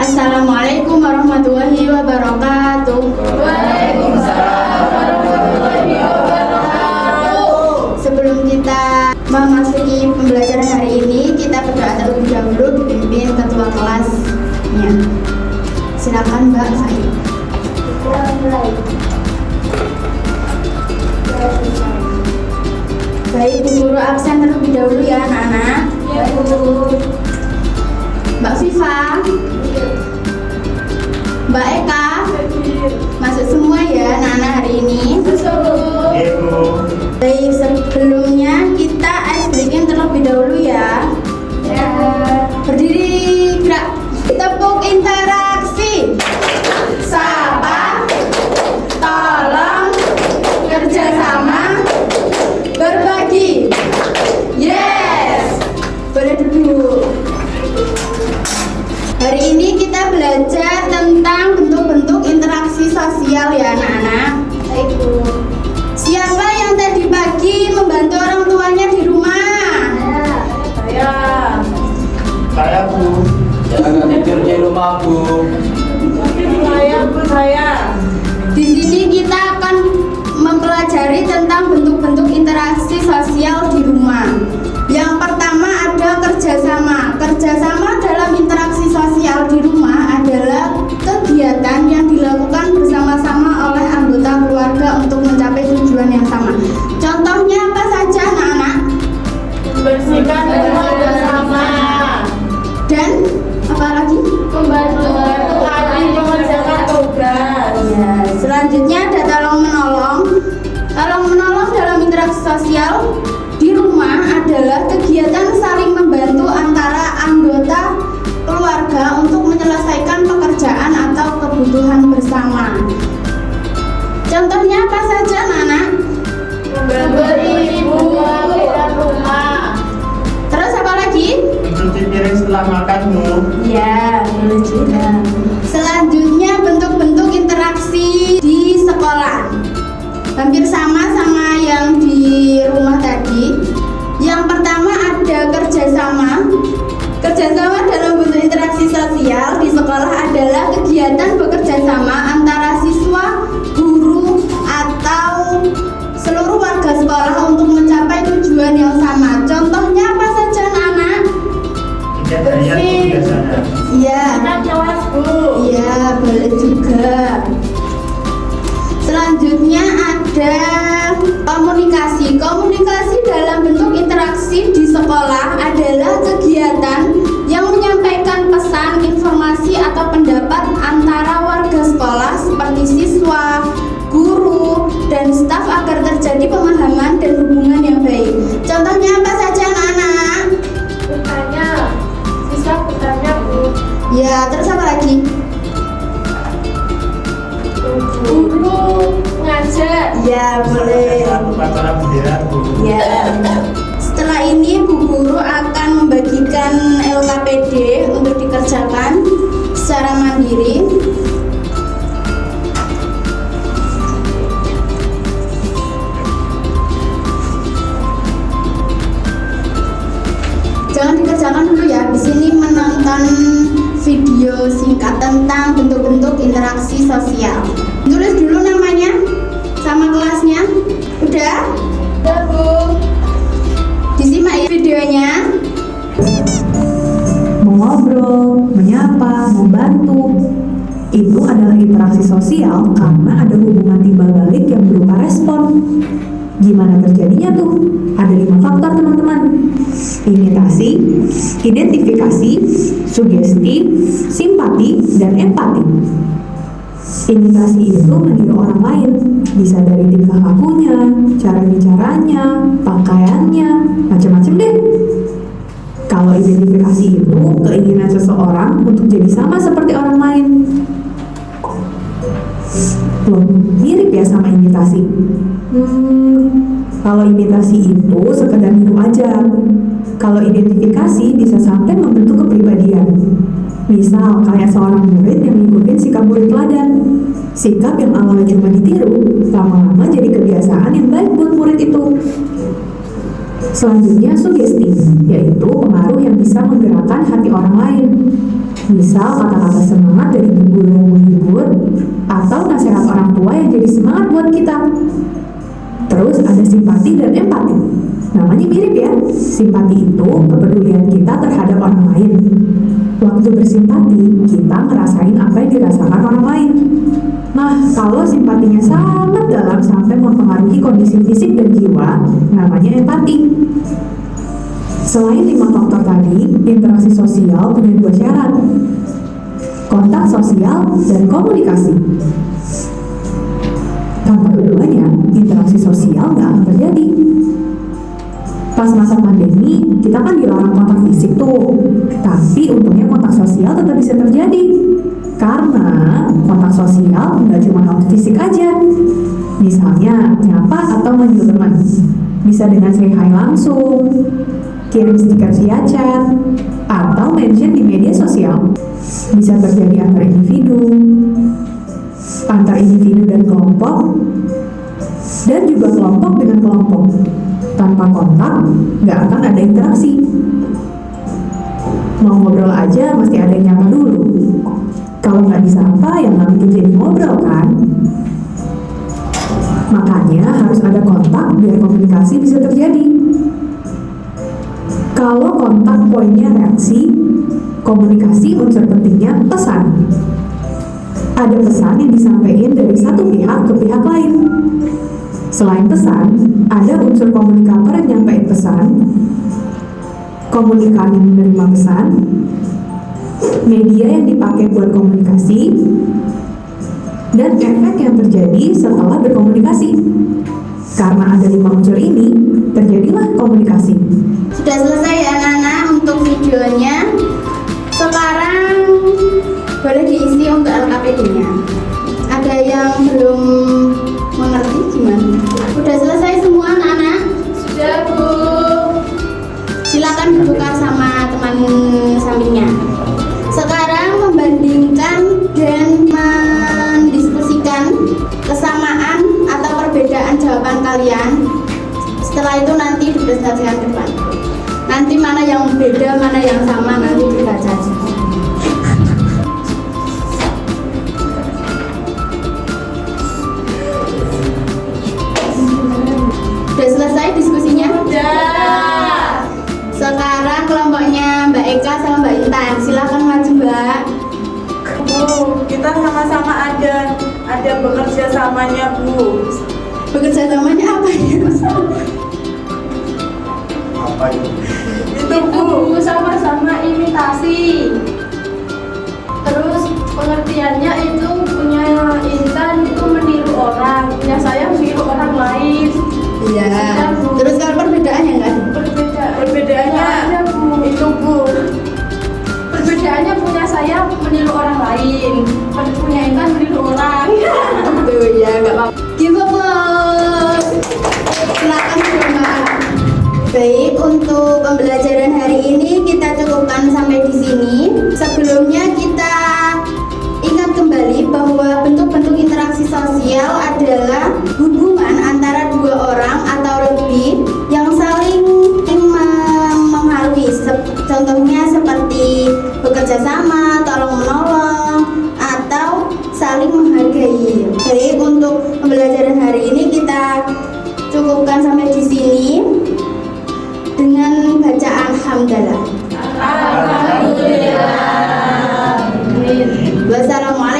Assalamualaikum warahmatullahi wabarakatuh. Waalaikumsalam warahmatullahi wabarakatuh. Sebelum kita memasuki pembelajaran hari ini, kita berdoa terlebih dahulu dipimpin ketua kelasnya. Silakan Mbak Said. Baik, Bu Guru absen terlebih dahulu ya anak-anak. Ya, Bu. Mbak Viva, Mbak Eka, masuk semua ya anak-anak hari ini. Baik, sebelumnya kita ice breaking terlebih dahulu ya. Berdiri, gerak. Tepuk interaksi. Sapa, tolong, kerjasama, berbagi. Yes. Boleh duduk. Hari ini kita belajar tentang bentuk-bentuk interaksi sosial ya anak-anak. Baik, Bu. Siapa yang tadi pagi membantu orang tuanya di rumah? Saya, Bu. Jangan tidur di rumah, Bu. Saya. Di sini kita akan mempelajari tentang bentuk-bentuk interaksi sosial di rumah. Yang pertama ada kerjasama. Kerjasama dalam interaksi sosial di rumah adalah kegiatan yang dilakukan bersama-sama oleh anggota keluarga untuk mencapai tujuan yang sama. Contohnya apa saja anak-anak? Membersihkan rumah bersama. Dan apa lagi? Membantu adik mengerjakan tugas. Ya, selanjutnya ada tolong menolong. Tolong menolong dalam interaksi sosial di rumah adalah kegiatan saling membantu antara anggota keluarga untuk menyelesaikan pekerjaan atau kebutuhan bersama. Contohnya apa saja, Nana? Memberi bunga dan rumah. Terus apa lagi? Mencuci piring setelah makan, Bu. Ya, boleh juga. Selanjutnya bentuk-bentuk interaksi di sekolah. Hampir sama yang di rumah tadi. Yang pertama ada kerjasama. Kerjasama dalam bentuk interaksi sosial di sekolah adalah kegiatan bekerjasama antara siswa, guru, atau seluruh warga sekolah untuk mencapai tujuan yang sama. Contohnya apa saja, anak-anak? Biasanya. Iya. Kelas, Bu. Iya, boleh juga. Selanjutnya ada komunikasi. Komunikasi dalam bentuk interaksi di sekolah adalah kegiatan yang menyampaikan pesan, informasi, atau pendapat antara warga sekolah seperti siswa, guru, dan staf agar terjadi pemahaman dan hubungan yang baik. Contohnya apa saja, anak-anak? Bertanya. Siswa bertanya, Bu. Ya, terus apa lagi? Guru ngajar. Ya, boleh. Upacara bendera, Bu. Ya. Setelah ini Bu Guru akan membagikan LKPD untuk dikerjakan secara mandiri. Jangan dikerjakan dulu ya. Di sini menonton video singkat tentang bentuk-bentuk interaksi sosial. Tulis dulu namanya sama kelasnya. Udah? Udah, Bu. Disimak ya videonya. Mengobrol, menyapa, membantu. Itu adalah interaksi sosial karena ada hubungan timbal balik yang berupa respon. Gimana terjadinya tuh? Ada 5 faktor, teman-teman. Imitasi, identifikasi, sugesti, simpati, dan empati. Imitasi itu meniru orang lain, bisa dari tingkah lakunya, cara bicaranya, pakaiannya, macam-macam deh. Kalau identifikasi itu keinginan seseorang untuk jadi sama seperti orang lain. Loh, mirip ya sama imitasi. Kalau imitasi itu sekedar niru aja. Kalau identifikasi bisa sampai membentuk kepribadian. Misal kayak seorang murid yang ngikutin sikap murid teladan. Sikap yang awalnya cuma ditiru, lama-lama jadi kebiasaan yang baik buat murid itu. Selanjutnya sugesti, yaitu pengaruh yang bisa menggerakkan hati orang lain. Misal kata-kata semangat dari guru yang menghibur, atau nasihat orang tua yang jadi semangat buat kita. Terus ada simpati dan empati. Namanya mirip ya. Simpati itu kepedulian kita terhadap orang lain. Waktu bersimpati, kita ngerasain apa yang dirasakan orang lain. Nah, kalau simpatinya sangat dalam sampai mempengaruhi kondisi fisik dan jiwa, namanya empati. Selain 5 faktor tadi, interaksi sosial punya 2 syarat. Kontak sosial dan komunikasi. Tanpa keduanya, interaksi sosial nggak akan terjadi. Pas masa pandemi, kita kan dilarang kontak fisik tuh. Tapi untungnya kontak sosial tetap bisa terjadi. Karena kontak sosial nggak cuma kontak fisik aja. Misalnya, nyapa atau manggil teman. Bisa dengan say hi langsung, kirim stiker via chat, atau mention di media sosial. Bisa terjadi antar individu dan kelompok, dan juga kelompok dengan kelompok. Tanpa kontak, nggak akan ada interaksi. Mau ngobrol aja, mesti ada yang nyapa dulu. Kalau nggak disapa, ya nggak bikin jadi ngobrol kan? Makanya harus ada kontak biar komunikasi bisa terjadi. Kalau kontak poinnya reaksi, komunikasi unsur pentingnya pesan. Ada pesan yang disampaikan dari satu pihak ke pihak lain. Selain pesan, ada unsur komunikator yang nyampein pesan, komunikan yang menerima pesan, media yang dipakai buat komunikasi, dan efek yang terjadi setelah berkomunikasi. Karena ada 5 unsur ini, terjadilah komunikasi. Sudah selesai ya anak-anak untuk videonya. Sekarang boleh diisi untuk LKPD-nya. Ada yang belum mengerti gimana? Udah selesai semua anak-anak? Sudah, Bu. Silakan dibuka sama teman sampingnya. Sekarang membandingkan dan mendiskusikan kesamaan atau perbedaan jawaban kalian. Setelah itu nanti dipresentasikan ke depan. Nanti mana yang beda, mana yang sama, nanti dibaca aja. Sudah selesai diskusinya? Sudah. Sekarang kelompoknya Mbak Eka sama Mbak Intan. Silakan maju, Mbak. Bu, kita sama-sama ada bekerja samanya, Bu. Bekerja samanya apa ya? Apa itu? Itu, Bu. Bu, sama-sama imitasi. Terus pengertiannya itu punya Intan itu meniru orang, punya saya meniru orang lain. Iya. Terus kalau perbedaannya nggak ada? Perbedaannya Ada, Bu. itu, Bu. Perbedaannya punya saya meniru orang lain, punya Intan meniru orang. Tuh ya, nggak apa-apa. Give up, boss. Silakan coba. Baik, untuk pembelajaran hari ini kita cukupkan sampai di sini. Sebelumnya kita ingat kembali bahwa bentuk-bentuk interaksi sosial adalah hubungan antara 2 orang atau lebih yang saling mempengaruhi. Contohnya seperti bekerja sama, tolong menolong, atau saling menghargai. Baik, untuk pembelajaran hari ini kita cukupkan sampai di sini dengan bacaan hamdalah. Alhamdulillah. Wassalamualaikum